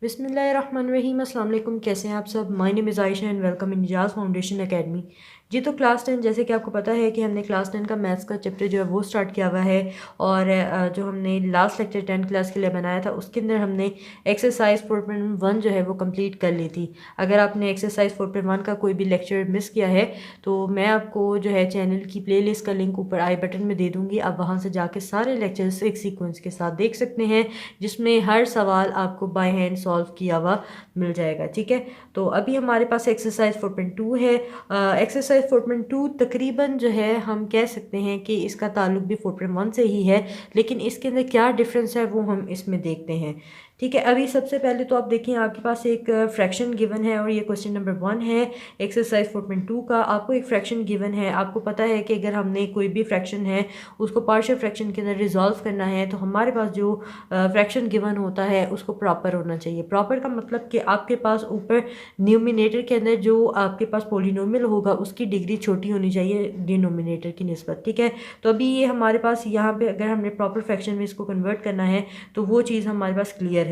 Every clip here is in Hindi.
बिस्मिल्लाहिर्रहमानिर्रहीम। अस्सलाम वालेकुम। कैसे हैं आप सब? My name is Ayesha and welcome in Nizaz foundation academy. जी, तो क्लास 10 जैसे कि आपको पता है कि हमने क्लास 10 का मैथ्स का चैप्टर जो है वो स्टार्ट किया हुआ है। और जो हमने लास्ट लेक्चर 10 क्लास के लिए बनाया था उसके अंदर हमने एक्सरसाइज 4.1 जो है वो कंप्लीट कर ली थी। अगर आपने एक्सरसाइज 4.1 का कोई भी लेक्चर मिस किया है तो मैं आपको जो है चैनल की प्लेलिस्ट का लिंक ऊपर आई बटन में दे दूँगी। आप वहाँ से जाके सारे लेक्चर्स एक सीक्वेंस के साथ देख सकते हैं, जिसमें हर सवाल आपको बाय हैंड सॉल्व किया हुआ मिल जाएगा। ठीक है, तो अभी हमारे पास एक्सरसाइज 4.2 है। एक्सरसाइज 4.2 तकरीबन जो है हम कह सकते हैं कि इसका ताल्लुक भी 4.1 से ही है, लेकिन इसके अंदर क्या डिफरेंस है वो हम इसमें देखते हैं। ठीक है, अभी सबसे पहले तो आप देखें आपके पास एक फ्रैक्शन गिवन है और ये क्वेश्चन नंबर 1 है एक्सरसाइज 4.2 का। आपको एक फ्रैक्शन गिवन है, आपको पता है कि अगर हमने कोई भी फ्रैक्शन है उसको पार्शियल फ्रैक्शन के अंदर रिजॉल्व करना है तो हमारे पास जो फ्रैक्शन गिवन होता है उसको प्रॉपर होना चाहिए। प्रॉपर का मतलब कि आपके पास ऊपर न्यूमिनेटर के अंदर जो आपके पास पोलिनोमियल होगा उसकी डिग्री छोटी होनी चाहिए डिनोमिनेटर की निस्बत। ठीक है, तो अभी ये हमारे पास यहाँ पे अगर हमने प्रॉपर फ्रैक्शन में इसको कन्वर्ट करना है तो वो चीज़ हमारे पास क्लियर है।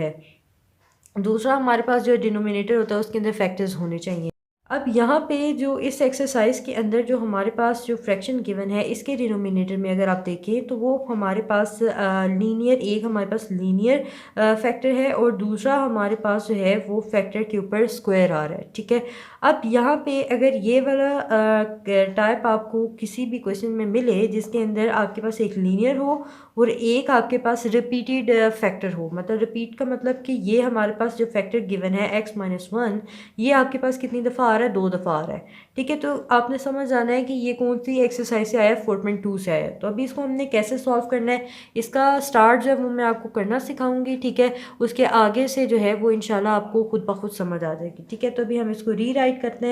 दूसरा, हमारे पास जो डिनोमिनेटर होता है उसके अंदर फैक्टर्स होने चाहिए। अब यहाँ पे जो इस एक्सरसाइज के अंदर जो हमारे पास जो फ्रैक्शन गिवन है इसके डिनोमिनेटर में अगर आप देखें तो वो हमारे पास लीनियर, एक हमारे पास लीनियर फैक्टर है और दूसरा हमारे पास जो है वो फैक्टर के ऊपर स्क्वायर आ रहा है। ठीक है, अब यहाँ पे अगर ये वाला टाइप आपको किसी भी क्वेश्चन में मिले जिसके अंदर आपके पास एक लीनियर हो और एक आपके पास रिपीटेड फैक्टर हो, मतलब रिपीट का मतलब कि ये हमारे पास जो फैक्टर गिवन है x-1 ये आपके पास कितनी दफ़ा आ रहा है? 2 दफ़ा आ रहा है। ठीक है, तो आपने समझ जाना है कि ये कौन सी एक्सरसाइज से आया है? 4.2 से आया है। तो अभी इसको हमने कैसे सॉल्व करना है इसका स्टार्ट जो है वो मैं आपको करना सिखाऊंगी। ठीक है, उसके आगे से जो है वो इंशाल्लाह आपको खुद ब खुद समझ आ जाएगी। ठीक है, तो अभी हम इसको रीराइट करते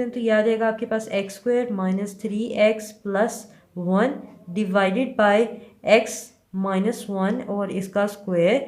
हैं तो याद आएगा आपके पास x² - 3x + 1 divided by x-1 और इसका स्क्वायर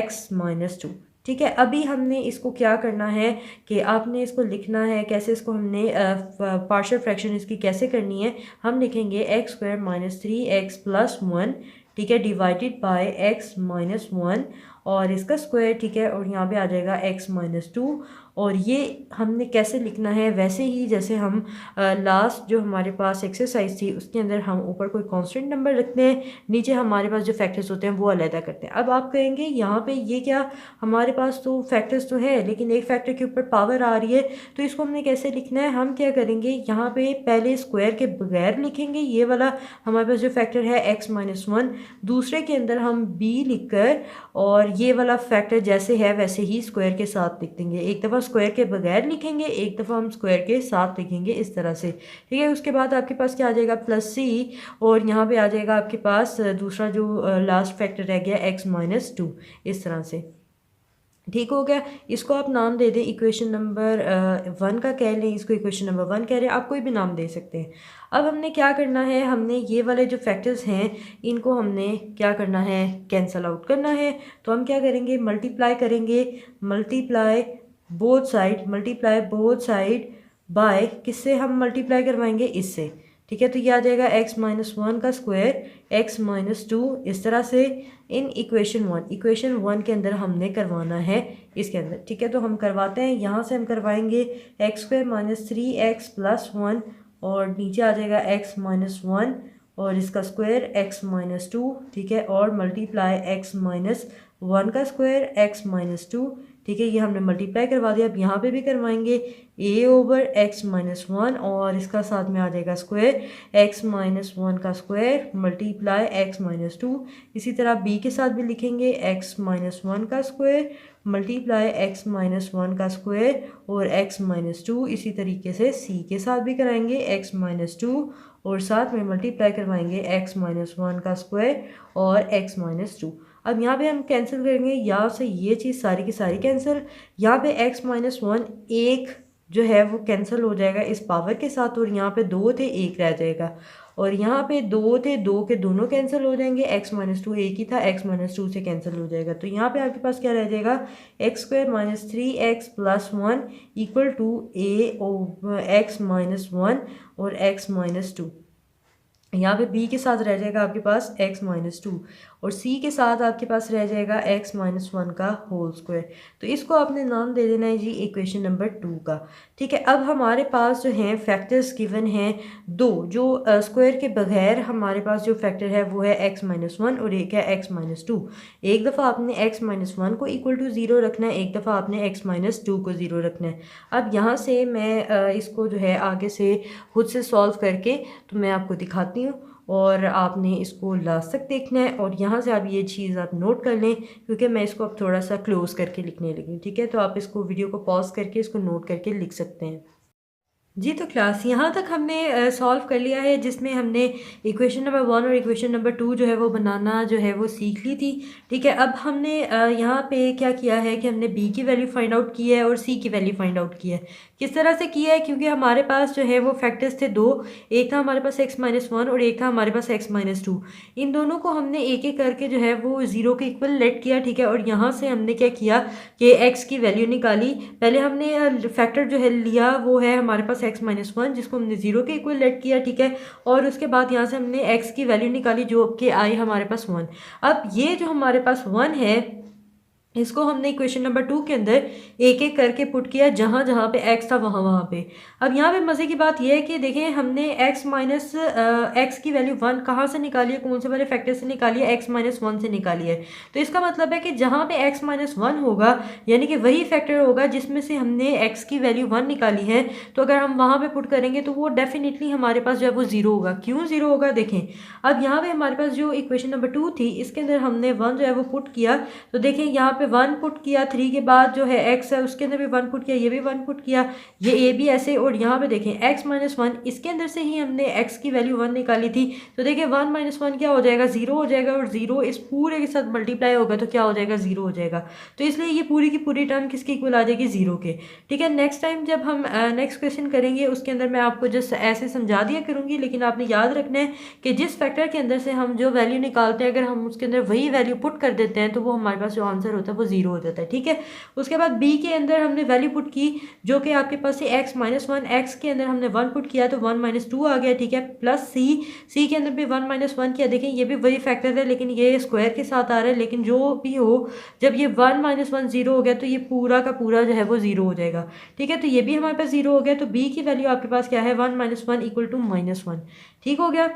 x-2। ठीक है, अभी हमने इसको क्या करना है कि आपने इसको लिखना है कैसे, इसको हमने पार्शियल फ्रैक्शन इसकी कैसे करनी है। हम लिखेंगे x² - 3x + 1, ठीक है, डिवाइडेड बाय x-1 और इसका स्क्वायर। ठीक है, और यहाँ पे आ जाएगा x-2। और ये हमने कैसे लिखना है वैसे ही जैसे हम लास्ट जो हमारे पास एक्सरसाइज थी उसके अंदर हम ऊपर कोई कांस्टेंट नंबर रखते हैं, नीचे हमारे पास जो फैक्टर्स होते हैं वो अलग करते हैं। अब आप कहेंगे यहाँ पे ये क्या, हमारे पास तो फैक्टर्स तो है लेकिन एक फैक्टर के ऊपर पावर आ रही है, तो इसको हमने कैसे लिखना है? हम क्या करेंगे, यहाँ पे पहले स्क्वायर के बगैर लिखेंगे ये वाला हमारे पास जो फैक्टर है x-1, दूसरे के अंदर हम b लिखकर और ये वाला फैक्टर जैसे है वैसे ही स्क्वायर के साथ लिख देंगे। एक दफ़ा स्क्वायर के बगैर लिखेंगे, एक दफ़ा हम स्क्वायर के साथ लिखेंगे, इस तरह से। ठीक है, उसके बाद आपके पास क्या आ जाएगा? +c और यहाँ पे आ जाएगा आपके पास दूसरा जो लास्ट फैक्टर रह गया x-2, इस तरह से। ठीक हो गया, इसको आप नाम दे दें इक्वेशन नंबर 1 का कह लें, इसको इक्वेशन नंबर 1 कह रहे हैं, आप कोई भी नाम दे सकते हैं। अब हमने क्या करना है, हमने ये वाले जो फैक्टर्स हैं इनको हमने क्या करना है? कैंसल आउट करना है। तो हम क्या करेंगे? मल्टीप्लाई करेंगे, मल्टीप्लाई बोथ साइड बाय, किससे हम मल्टीप्लाई करवाएंगे? इससे। ठीक है, तो ये आ जाएगा x-1 का स्क्वायर x-2, इस तरह से इन इक्वेशन वन के अंदर हमने करवाना है इसके अंदर। ठीक है, तो हम करवाते हैं, यहाँ से हम करवाएंगे x² - 3x + 1 और नीचे आ जाएगा x-1 और इसका स्क्वायर x-2। ठीक है, और मल्टीप्लाई x-1 का स्क्वायर x-2। ठीक है, ये हमने मल्टीप्लाई करवा दिया। अब यहाँ पे भी करवाएंगे a/x-1 और इसका साथ में आ जाएगा स्क्वायर x-1 का स्क्वायर मल्टीप्लाई x-2। इसी तरह b के साथ भी लिखेंगे x-1 का स्क्वायर मल्टीप्लाई x-1 का स्क्वायर और x-2। इसी तरीके से c के साथ भी कराएंगे x-2 और साथ में मल्टीप्लाई करवाएंगे x-1 का स्क्वायर और x-2। अब यहाँ पे हम कैंसिल करेंगे, यहाँ से ये चीज़ सारी की सारी कैंसिल। यहाँ पे x-1 एक जो है वो कैंसिल हो जाएगा इस पावर के साथ और यहाँ पे 2 थे, एक रह जाएगा और यहाँ पे 2 थे, 2 के दोनों कैंसिल हो जाएंगे। x-2 एक ही था, x-2 से कैंसिल हो जाएगा। तो यहाँ पे आपके पास क्या रह जाएगा? x² - 3x + 1 = a/x-1 और x-2, यहाँ पे b के साथ रह जाएगा आपके पास x-2 और c के साथ आपके पास रह जाएगा x-1 का होल स्क्वायर। तो इसको आपने नाम दे देना है जी इक्वेशन नंबर 2 का। ठीक है, अब हमारे पास जो हैं फैक्टर्स गिवन हैं दो, जो स्क्वायर के बगैर हमारे पास जो फैक्टर है वो है x-1 और एक है x-2। एक दफ़ा आपने x-1 को इक्वल टू 0 रखना है, एक दफ़ा आपने x-2 को 0 रखना है। अब यहाँ से मैं इसको जो है आगे से खुद से सॉल्व करके तो मैं आपको दिखाती हूँ और आपने इसको लास्ट तक देखना है। और यहाँ से आप ये चीज़ आप नोट कर लें क्योंकि मैं इसको अब थोड़ा सा क्लोज करके लिखने लगी। ठीक है, तो आप इसको वीडियो को पॉज करके इसको नोट करके लिख सकते हैं। जी, तो क्लास यहाँ तक हमने सॉल्व कर लिया है, जिसमें हमने इक्वेशन नंबर 1 और इक्वेशन नंबर 2 जो है वो बनाना जो है वो सीख ली थी। ठीक है, अब हमने यहाँ पे क्या किया है कि हमने b की वैल्यू फाइंड आउट की है और c की वैल्यू फाइंड आउट की है। किस तरह से किया है, क्योंकि हमारे पास जो है वो फैक्टर्स थे दो, एक था हमारे पास x-1 और एक था हमारे पास x-2। इन दोनों को हमने एक एक करके जो है वो 0 के इक्वल लेट किया। ठीक है, और यहाँ से हमने क्या किया कि x की वैल्यू निकाली। पहले हमने फैक्टर जो है लिया वो है हमारे पास x-1 जिसको हमने 0 के इक्वल लेट किया। ठीक है, और उसके बाद यहाँ से हमने x की वैल्यू निकाली जो कि आई हमारे पास 1। अब ये जो हमारे पास 1 है इसको हमने इक्वेशन नंबर 2 के अंदर एक एक करके पुट किया, जहाँ जहाँ पे x था वहाँ पे। अब यहाँ पे मज़े की बात यह है कि देखें हमने x की वैल्यू 1 कहाँ से निकाली है, कौन से वाले फैक्टर से निकाली है, x-1 से निकाली है। तो इसका मतलब है कि जहाँ पे x-1 होगा यानी कि वही फैक्टर होगा जिसमें से हमने x की वैल्यू 1 निकाली है, तो अगर हम वहाँ पर पुट करेंगे तो वो डेफिनेटली हमारे पास जो है वो 0 होगा। क्यों 0 होगा देखें, अब यहाँ पर हमारे पास जो इक्वेशन नंबर 2 थी इसके अंदर हमने 1 जो है वो पुट किया, तो देखें यहाँ पे 1 पुट किया, 3 के बाद जो है x है उसके अंदर भी 1 पुट किया, ये भी 1 पुट किया, ये a भी ऐसे। और यहाँ पे देखें x-1 इसके अंदर से ही हमने x की वैल्यू 1 निकाली थी, तो देखिए 1 - 1 क्या हो जाएगा, 0 हो जाएगा, और 0 इस पूरे के साथ मल्टीप्लाई होगा तो क्या हो जाएगा, 0 हो जाएगा। तो इसलिए ये पूरी की पूरी टर्म किसके इक्वल आ जाएगी, 0 के। ठीक है, नेक्स्ट टाइम जब हम नेक्स्ट क्वेश्चन करेंगे उसके अंदर मैं आपको जस्ट ऐसे समझा दिया करूँगी, लेकिन आपने याद रखना है कि जिस फैक्टर के अंदर से हम जो वैल्यू निकालते हैं अगर हम उसके अंदर वही वैल्यू पुट कर देते हैं तो वो हमारे पास जो आंसर होता है वो 0 हो जाता है। ठीक है, उसके बाद b के अंदर हमने वैल्यू पुट की जो कि आपके पास है x-1, x के अंदर हमने 1 पुट किया तो 1 - 2 आ गया। ठीक है, प्लस c के अंदर भी 1 - 1 किया, देखें ये भी वही फैक्टर है लेकिन ये स्क्वायर के साथ आ रहा है, लेकिन जो भी हो जब ये 1 - 1 0 हो गया तो ये पूरा का पूरा जो है वो 0 हो जाएगा। ठीक है, तो ये भी हमारे पास 0 हो गया, तो b की वैल्यू आपके पास क्या है, 1 - 1 इक्वल टू -1। ठीक हो गया।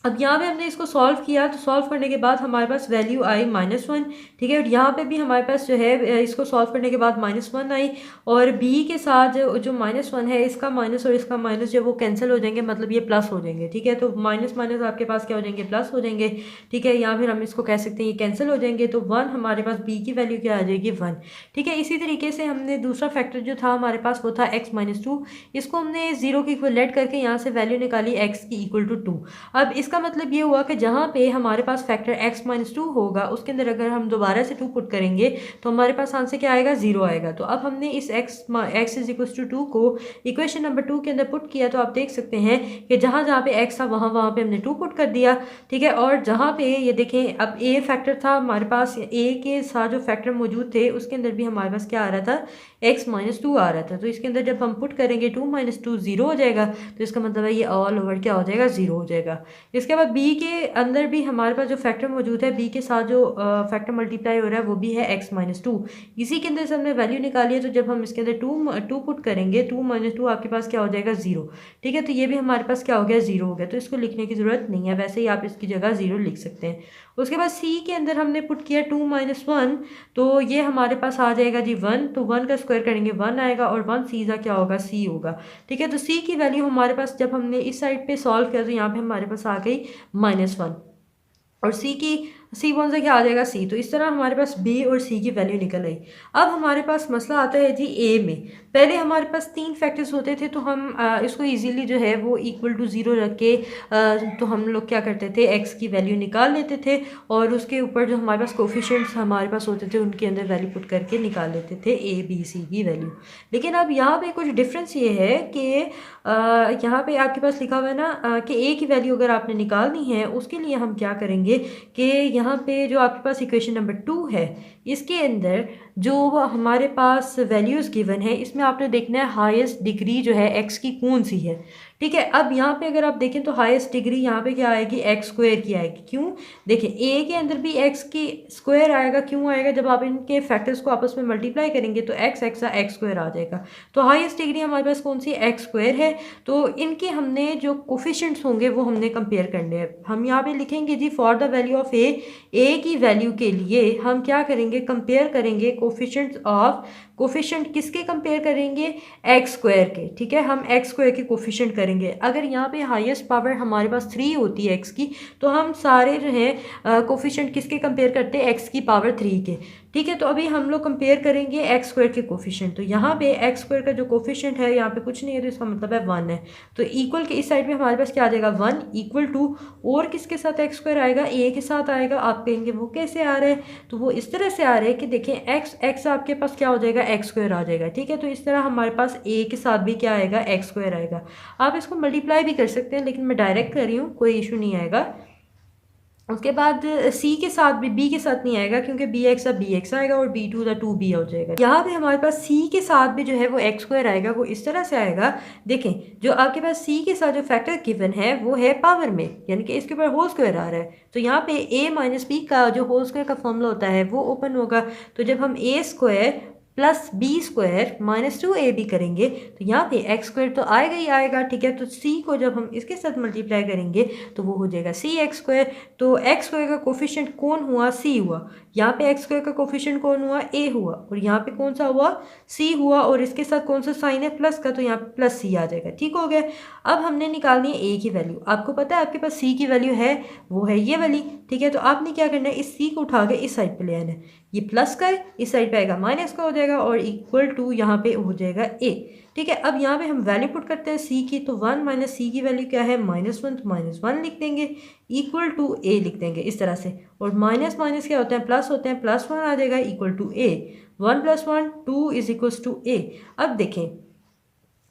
अब यहाँ पे हमने इसको सॉल्व किया, तो सॉल्व करने के बाद हमारे पास वैल्यू आई -1। ठीक है, और यहाँ पे भी हमारे पास जो है इसको सॉल्व करने के बाद -1 आई, और b के साथ जो -1 है इसका माइनस और इसका माइनस जो वो कैंसिल हो जाएंगे, मतलब ये प्लस हो जाएंगे। ठीक है, तो माइनस माइनस आपके पास क्या हो जाएंगे, प्लस हो जाएंगे। ठीक है, या फिर हम इसको कह सकते हैं ये कैंसिल हो जाएंगे, तो 1 हमारे पास b की वैल्यू क्या आ जाएगी, 1। ठीक है, इसी तरीके से हमने दूसरा फैक्टर जो था हमारे पास वो था x-2, इसको हमने 0 के इक्वल लेट करके यहाँ से वैल्यू निकाली x की इक्वल टू 2। अब इसका मतलब ये हुआ कि जहाँ पे हमारे पास फैक्टर x-2 होगा उसके अंदर अगर हम दोबारा से 2 पुट करेंगे तो हमारे पास आंसर क्या आएगा, 0 आएगा। तो अब हमने इस x = 2 को इक्वेशन नंबर 2 के अंदर पुट किया, तो आप देख सकते हैं कि जहाँ जहाँ पे x था वहाँ वहाँ पे हमने 2 पुट कर दिया। ठीक है, और जहाँ पे ये देखें अब a फैक्टर था हमारे पास, a के साथ जो फैक्टर मौजूद थे उसके अंदर भी हमारे पास क्या आ रहा था, x-2 आ रहा था। तो इसके अंदर जब हम पुट करेंगे 2 - 2 0 हो जाएगा, तो इसका मतलब है ये ऑल ओवर क्या हो जाएगा, 0 हो जाएगा। इसके बाद b के अंदर भी हमारे पास जो फैक्टर मौजूद है, b के साथ जो फैक्टर मल्टीप्लाई हो रहा है वो भी है x-2। इसी के अंदर से हमने वैल्यू निकाली है, तो जब हम इसके अंदर 2 पुट करेंगे 2 - 2 आपके पास क्या हो जाएगा, 0। ठीक है, तो ये भी हमारे पास क्या हो गया, 0 हो गया। तो इसको लिखने की ज़रूरत नहीं है, वैसे ही आप इसकी जगह 0 लिख सकते हैं। उसके बाद c के अंदर हमने पुट किया 2 - 1, तो ये हमारे पास आ जाएगा जी 1। तो 1 का स्क्वायर करेंगे 1 आएगा, और 1 सीधा क्या होगा, c होगा। ठीक है, तो c की वैल्यू हमारे पास जब हमने इस साइड पे सॉल्व किया तो यहाँ पे हमारे पास आ गई -1, और c कौन सा क्या आ जाएगा, c। तो इस तरह हमारे पास b और c की वैल्यू निकल आई। अब हमारे पास मसला आता है जी a में। पहले हमारे पास 3 फैक्टर्स होते थे, तो हम इसको इजीली जो है वो इक्वल टू 0 रख के तो हम लोग क्या करते थे, x की वैल्यू निकाल लेते थे, और उसके ऊपर जो हमारे पास कोफिशिएंट्स हमारे पास होते थे उनके अंदर वैल्यू पुट करके निकाल लेते थे a b c की वैल्यू। लेकिन अब यहाँ पे कुछ डिफरेंस ये है कि यहाँ पे आपके पास लिखा हुआ है ना कि a की वैल्यू अगर आपने निकालनी है उसके लिए हम क्या करेंगे कि यहाँ पे जो आपके पास इक्वेशन नंबर 2 है इसके अंदर जो हमारे पास वैल्यूज़ गिवन है इसमें आपने देखना है हाईएस्ट डिग्री जो है x की कौन सी है। ठीक है। अब यहाँ पे अगर आप देखें तो हाईएस्ट डिग्री यहाँ पे क्या आएगी, एक्स स्क्वायर की आएगी। क्यों, देखिए ए के अंदर भी एक्स की स्क्वायर आएगा। क्यों आएगा, जब आप इनके फैक्टर्स को आपस में मल्टीप्लाई करेंगे तो एक्स एक्स एक्स स्क्वायर आ जाएगा। तो हाईएस्ट डिग्री हमारे पास कौन सी, एक्स स्क्वायर है। तो इनके हमने जो कोफिशिएंट्स होंगे वो हमने कंपेयर करने हैं। हम यहाँ पे लिखेंगे जी फॉर द वैल्यू ऑफ ए की वैल्यू के लिए हम क्या करेंगे, कंपेयर करेंगे कोफिशिएंट्स ऑफ, कोफिशिएंट किसके कंपेयर करेंगे, एक्स स्क्वायर के। ठीक है, हम एक्स स्क्वायर के कोफिशिएंट करेंगे। अगर यहाँ पे हाईएस्ट पावर हमारे पास 3 होती है एक्स की, तो हम सारे जो है कोफिशिएंट किसके कंपेयर करते हैं, एक्स की पावर 3 के। ठीक है, तो अभी हम लोग कंपेयर करेंगे एक्स स्क्वायर के कोफिशिएंट। तो यहाँ पे एक्स स्क्वायर का जो कोफिशिएंट है यहाँ पे कुछ नहीं है, तो इसका मतलब है 1 है। तो इक्वल के इस साइड में हमारे पास क्या आ जाएगा, 1 इक्वल टू, और किसके साथ एक्स स्क्वायर आएगा, ए के साथ आएगा। आप कहेंगे वो कैसे आ रहा है, तो वो इस तरह से आ रहा है कि देखें एक्स एक्स आपके पास क्या हो जाएगा, एक्स स्क्वायर आ जाएगा। ठीक है, तो इस तरह हमारे पास ए के साथ भी क्या आएगा, एक्स स्क्वायर आएगा। आप इसको मल्टीप्लाई भी कर सकते हैं, लेकिन मैं डायरेक्ट कर रही हूँ, कोई इशू नहीं आएगा। उसके बाद सी के साथ भी, बी के साथ नहीं आएगा, क्योंकि बी एक्स बी एक्स आएगा और B two the two B हो जाएगा। यहाँ पे हमारे पास सी के साथ भी जो है वो एक्स स्क्वायर आएगा। वो इस तरह से आएगा, देखें जो आपके पास सी के साथ जो फैक्टर गिवन है वो है पावर में, यानी कि इसके ऊपर होल स्क्वायर आ रहा है। तो यहाँ पे ए माइनस बी का जो होल स्क्वायर का फॉर्मूला होता है वो ओपन होगा। तो जब हम a square plus b square minus 2ab करेंगे तो यहाँ पे एक्स स्क्वायर तो आएगा ही आएगा। ठीक है, तो सी को जब हम इसके साथ मल्टीप्लाई करेंगे तो वो हो जाएगा सी एक्स स्क्वायर। तो एक्स स्क्वायर का कोफिशिएंट कौन हुआ, सी हुआ। यहाँ पे एक्स स्क्वायर का कोफिशिएंट कौन हुआ, ए हुआ, और यहाँ पे कौन सा हुआ, सी हुआ, और इसके साथ कौन सा साइन है, प्लस का, तो यहाँ पे प्लस सी आ जाएगा। ठीक हो गया। अब हमने निकालनी है ए की वैल्यू। आपको पता है आपके पास सी की वैल्यू है, वो है ये वाली। ठीक है, तो आपने क्या करना है, इस सी को उठा के इस साइड पे ले आना है। ये प्लस का है, इस साइड पे आएगा माइनस का हो जाएगा, और इक्वल टू यहाँ पे हो जाएगा ए। ठीक है, अब यहाँ पे हम वैल्यू पुट करते हैं सी की। तो 1 माइनस सी की वैल्यू क्या है, -1, तो -1 लिख देंगे, इक्वल टू ए लिख देंगे इस तरह से। और माइनस माइनस क्या होते हैं, प्लस होते हैं, +1 आ जाएगा equal to a. 1 + 1 2 is equals to a. अब देखें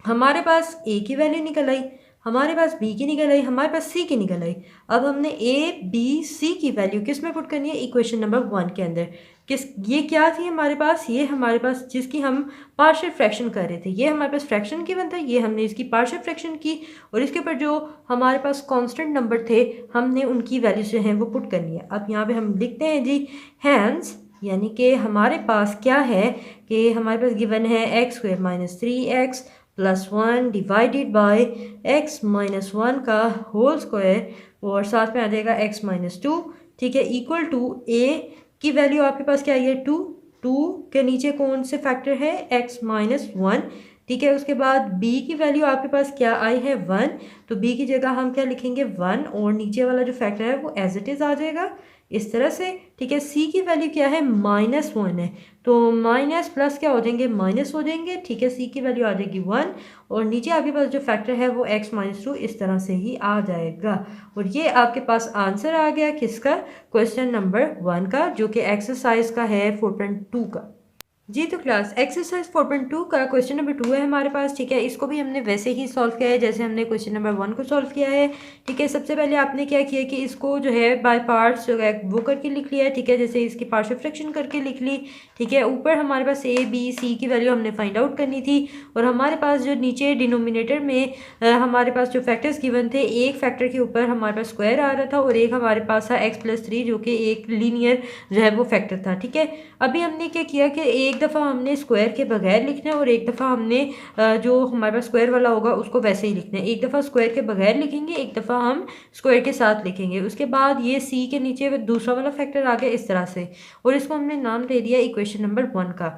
हमारे पास ए की वैल्यू निकल आई, हमारे पास बी की निकल आई, हमारे पास सी की निकल आई। अब हमने ए बी सी की वैल्यू किस में पुट करनी है, इक्वेशन नंबर 1 के अंदर। किस, ये क्या थी हमारे पास, ये हमारे पास जिसकी हम पार्शियल फ्रैक्शन कर रहे थे, ये हमारे पास फ्रैक्शन गिवन था, ये हमने इसकी पार्शियल फ्रैक्शन की, और इसके ऊपर जो हमारे पास कांस्टेंट नंबर थे हमने उनकी वैल्यू जो हैं वो पुट करनी है। अब यहाँ पे हम लिखते हैं जी हैंस, यानी कि हमारे पास क्या है कि हमारे पास गिवन है x square minus 3x plus 1 divided by x minus 1 का होल स्क्वायर, और साथ में आ जाएगा एक्स माइनस 2। ठीक है, इक्वल टू ए की वैल्यू आपके पास क्या है, 2 2 के नीचे कौन से फैक्टर है, एक्स माइनस 1। ठीक है, उसके बाद b की वैल्यू आपके पास क्या आई है, 1। तो b की जगह हम क्या लिखेंगे, 1, और नीचे वाला जो फैक्टर है वो एज इट इज़ आ जाएगा इस तरह से। ठीक है, c की वैल्यू क्या है, -1 है, तो माइनस प्लस क्या हो जाएंगे, माइनस हो जाएंगे। ठीक है, c की वैल्यू आ जाएगी 1, और नीचे आपके पास जो फैक्टर है वो x माइनस 2 इस तरह से ही आ जाएगा। और ये आपके पास आंसर आ गया किसका, क्वेश्चन नंबर 1 का, जो कि एक्सरसाइज का है 4.2 का। जी तो क्लास एक्सरसाइज 4.2 का क्वेश्चन नंबर 2 है हमारे पास। ठीक है, इसको भी हमने वैसे ही सॉल्व किया है जैसे हमने क्वेश्चन नंबर 1 को सॉल्व किया है। ठीक है, सबसे पहले आपने क्या किया कि इसको जो है बाय पार्ट्स जो है वो करके लिख लिया है। ठीक है, जैसे इसकी पार्शियल फ्रैक्शन करके लिख ली। ठीक है, ऊपर हमारे पास ए बी सी की वैल्यू हमने फाइंड आउट करनी थी, और हमारे पास जो नीचे डिनोमिनेटर में हमारे पास जो फैक्टर्स गिवन थे, एक फैक्टर के ऊपर हमारे पास स्क्वायर आ रहा था, और एक हमारे पास था x+3 जो कि एक लीनियर जो है वो फैक्टर था। ठीक है, अभी हमने क्या किया कि एक दफ़ा हमने स्क्वायर के बगैर लिखना है, और एक दफ़ा हमने जो हमारे पास स्क्वायर वाला होगा उसको वैसे ही लिखना है। एक दफ़ा स्क्वायर के बगैर लिखेंगे, एक दफ़ा हम स्क्वायर के साथ लिखेंगे। उसके बाद ये सी के नीचे दूसरा वाला फैक्टर आ गया इस तरह से, और इसको हमने नाम दे दिया इक्वेशन नंबर 1 का।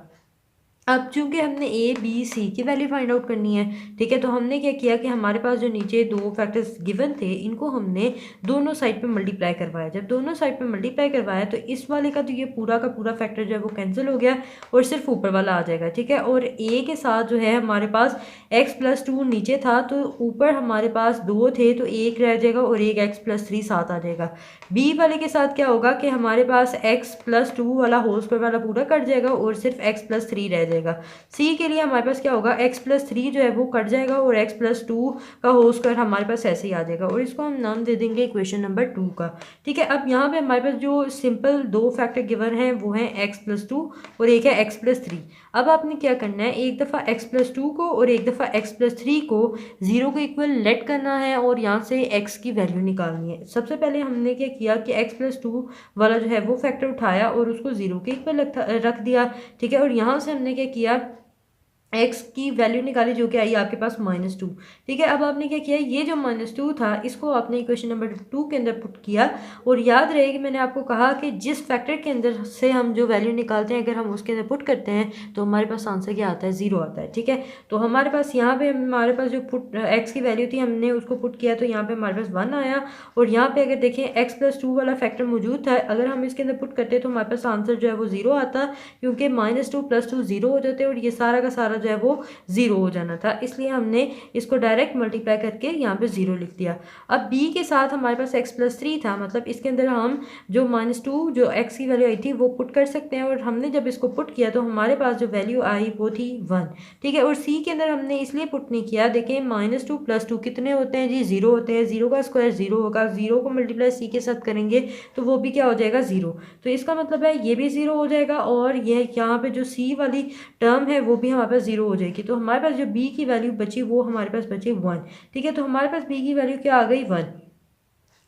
अब चूंकि हमने ए बी सी की वैल्यू फाइंड आउट करनी है, ठीक है, तो हमने क्या किया कि हमारे पास जो नीचे दो फैक्टर्स गिवन थे इनको हमने दोनों साइड पे मल्टीप्लाई करवाया। जब दोनों साइड पे मल्टीप्लाई करवाया तो इस वाले का तो ये पूरा का पूरा फैक्टर जो है वो कैंसिल हो गया और सिर्फ ऊपर वाला आ जाएगा। ठीक है, और ए के साथ जो है हमारे पास x+2 नीचे था, तो ऊपर हमारे पास 2 थे तो एक रह जाएगा और एक x+3 साथ आ जाएगा। बी वाले के साथ क्या होगा कि हमारे पास x+2 वाला होल स्क्वायर वाला पूरा कट जाएगा और सिर्फ x+3 रह जाएगा। जाएगा। सी के लिए हमारे पास क्या होगा, x+3 जो है वो कट जाएगा और x+2 का होल स्क्वायर हमारे पास ऐसे ही आ जाएगा और इसको हम नाम दे देंगे इक्वेशन नंबर 2 का। ठीक है, अब यहाँ पे हमारे पास जो सिंपल दो फैक्टर गिवन हैं वो हैं x+2 और एक है x+3। अब आपने क्या करना है, एक दफ़ा x+2 को और एक दफ़ा x+3 को 0 के इक्वल लेट करना है और यहाँ से x की वैल्यू निकालनी है। सबसे पहले हमने क्या किया कि x+2 वाला जो है वो फैक्टर उठाया और उसको 0 के इक्वल रख दिया। ठीक है, और यहाँ से हमने क्या किया, x की वैल्यू निकाली जो कि आई आपके पास -2। ठीक है, अब आपने क्या किया, ये जो -2 था इसको आपने इक्वेशन नंबर 2 के अंदर पुट किया और याद रहे कि मैंने आपको कहा कि जिस फैक्टर के अंदर से हम जो वैल्यू निकालते हैं अगर हम उसके अंदर पुट करते हैं तो हमारे पास आंसर क्या आता है, 0 आता है। ठीक है, तो हमारे पास यहाँ पे हमारे पास जो x की वैल्यू थी हमने उसको पुट किया तो यहाँ पे हमारे पास 1 आया और यहाँ पे अगर देखें x+2 वाला फैक्टर मौजूद था, अगर हम इसके अंदर पुट करते तो हमारे पास आंसर जो है वो 0 आता, क्योंकि -2 + 2 0 हो जाते और ये सारा का सारा जो है वो 0 हो जाना था, इसलिए हमने इसको डायरेक्ट मल्टीप्लाई करके यहाँ पे 0 लिख दिया। अब b के साथ हमारे पास x+3 था, मतलब इसके अंदर हम जो -2 जो x की वैल्यू आई थी वो पुट कर सकते हैं और हमने जब इसको पुट किया तो हमारे पास जो वैल्यू आई वो थी 1। ठीक है, और c के अंदर हमने इसलिए पुट नहीं किया, देखें -2 + 2 कितने होते हैं जी, 0 होते हैं। 0 का स्क्वायर 0 होगा, 0 को मल्टीप्लाई c के साथ करेंगे तो वो भी क्या हो जाएगा, 0। तो इसका मतलब है ये भी 0 हो जाएगा और ये यहाँ पे जो c वाली टर्म है वो भी हमारे पास 0 हो जाएगी। तो हमारे पास जो b की वैल्यू बची वो हमारे पास बची 1। ठीक है, तो हमारे पास b की वैल्यू क्या आ गई, 1।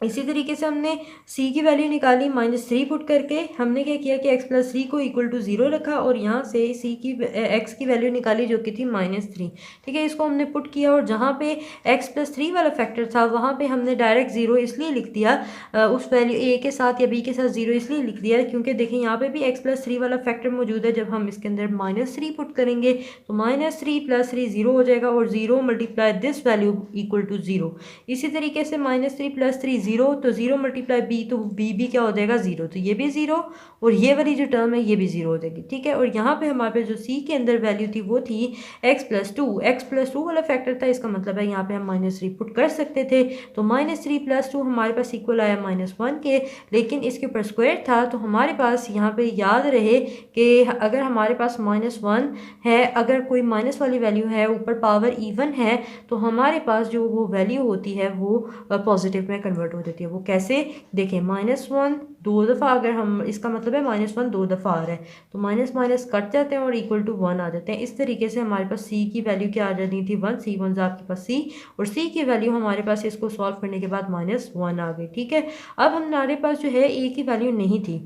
इसी तरीके से हमने c की वैल्यू निकाली -3 पुट करके, हमने क्या किया कि x+3 को इक्वल टू 0 रखा और यहाँ से x की वैल्यू निकाली जो कि थी -3। ठीक है, इसको हमने पुट किया और जहाँ पे x+3 वाला फैक्टर था वहाँ पे हमने डायरेक्ट 0 इसलिए लिख दिया, उस वैल्यू a के साथ या b के साथ 0 इसलिए लिख दिया क्योंकि देखें यहाँ पे भी x+3 वाला फैक्टर मौजूद है। जब हम इसके अंदर -3 पुट करेंगे तो -3 + 3 0 हो जाएगा और 0 multiply this value equal to 0। इसी तरीके से -3 + 3 0, तो 0 मल्टीप्लाई b, तो b भी क्या हो जाएगा, 0। तो ये भी 0 और ये वाली जो टर्म है ये भी 0 हो जाएगी। ठीक है, और यहाँ पे हमारे पास जो c के अंदर वैल्यू थी वो थी x+2 वाला फैक्टर था, इसका मतलब है यहाँ पे हम -3 पुट कर सकते थे। तो -3 + 2 हमारे पास इक्वल आया -1 के, लेकिन इसके ऊपर स्क्वायर था तो हमारे पास यहाँ पे याद रहे कि अगर हमारे पास -1 है, अगर कोई माइनस वाली वैल्यू है ऊपर पावर इवन है तो हमारे पास जो वो वैल्यू होती है वो पॉजिटिव में कन्वर्ट हो जाती है। वो कैसे, देखें -1 2 दफ़ा, अगर हम इसका मतलब है -1 2 दफ़ा आ रहा है तो माइनस माइनस कट जाते हैं और इक्वल टू 1 आ जाते हैं। इस तरीके से हमारे पास c की वैल्यू क्या आ जाती थी, 1। c1 आपके पास c और c की वैल्यू हमारे पास इसको सॉल्व करने के बाद -1 आ गई। ठीक है, अब हमारे पास जो है a की वैल्यू नहीं थी,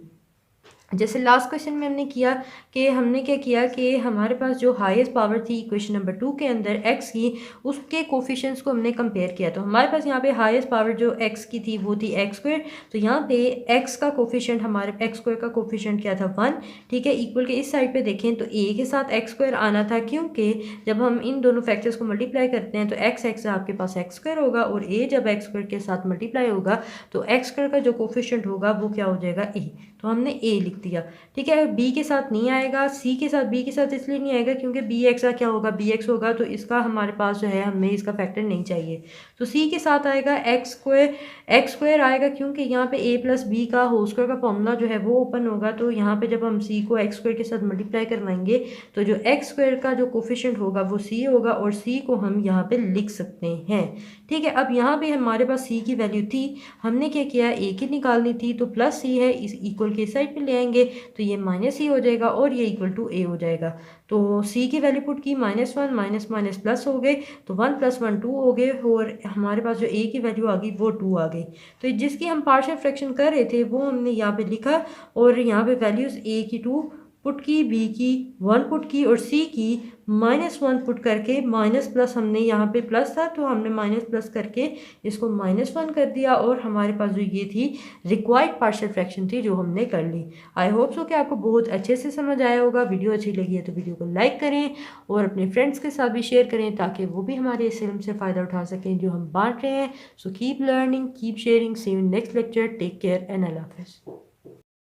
जैसे लास्ट क्वेश्चन में हमने किया कि हमने क्या किया कि हमारे पास जो हाईएस्ट पावर थी इक्वेशन नंबर 2 के अंदर x की, उसके कोफिशिएंट्स को हमने कंपेयर किया। तो हमारे पास यहाँ पे हाईएस्ट पावर जो x की थी वो थी x²। तो यहाँ पे x का कोफिशिएंट, हमारे x² का कोफिशिएंट क्या था, 1। ठीक है, इक्वल के इस साइड पे देखें तो a के साथ x² आना था, क्योंकि जब हम इन दोनों फैक्टर्स को मल्टीप्लाई करते हैं तो x आपके पास x² होगा और a जब x² के साथ मल्टीप्लाई होगा तो x² का जो कोफिशिएंट होगा वो क्या हो जाएगा, a। तो हमने a लिख दिया। ठीक है, b के साथ नहीं आएगा, c के साथ, b के साथ इसलिए नहीं आएगा क्योंकि bx का क्या होगा, bx होगा, तो इसका हमारे पास जो है हमें इसका फैक्टर नहीं चाहिए। तो c के साथ आएगा x² आएगा, क्योंकि यहाँ पे a + b का होल स्क्वायर का फॉर्मूला जो है वो ओपन होगा। तो यहाँ पे जब हम c को x² के साथ मल्टीप्लाई करवाएंगे तो जो x² का जो कोफिशिएंट होगा वो c होगा और c को हम यहाँ पे लिख सकते हैं। ठीक है, अब यहाँ पे हमारे पास c की वैल्यू थी, हमने क्या किया, a की निकालनी थी तो +c है, इस इक्वल के साइड पे ले आएंगे तो ये -c हो जाएगा और ये इक्वल टू a हो जाएगा। तो c की वैल्यू पुट की, -1 माइनस माइनस प्लस हो गए तो 1 + 1 2 हो गए और हमारे पास जो a की वैल्यू आ गई वो 2 आ गई। तो जिसकी हम पार्शियल फ्रैक्शन कर रहे थे वो हमने यहाँ पे लिखा और यहाँ पे वैल्यूज़ a की 2 पुट की, b की 1 पुट की और c की -1 पुट करके माइनस प्लस, हमने यहाँ पे प्लस था तो हमने माइनस प्लस करके इसको -1 कर दिया और हमारे पास जो ये थी रिक्वायर्ड पार्शियल फ्रैक्शन थी जो हमने कर ली। आई होप सो कि आपको बहुत अच्छे से समझ आया होगा। वीडियो अच्छी लगी है तो वीडियो को लाइक करें और अपने फ्रेंड्स के साथ भी शेयर करें ताकि वो भी हमारे इस इल्म से फ़ायदा उठा सकें जो हम बांट रहे हैं। So keep learning, keep sharing, see you in next lecture, take care and अल्लाह हाफ़िज़।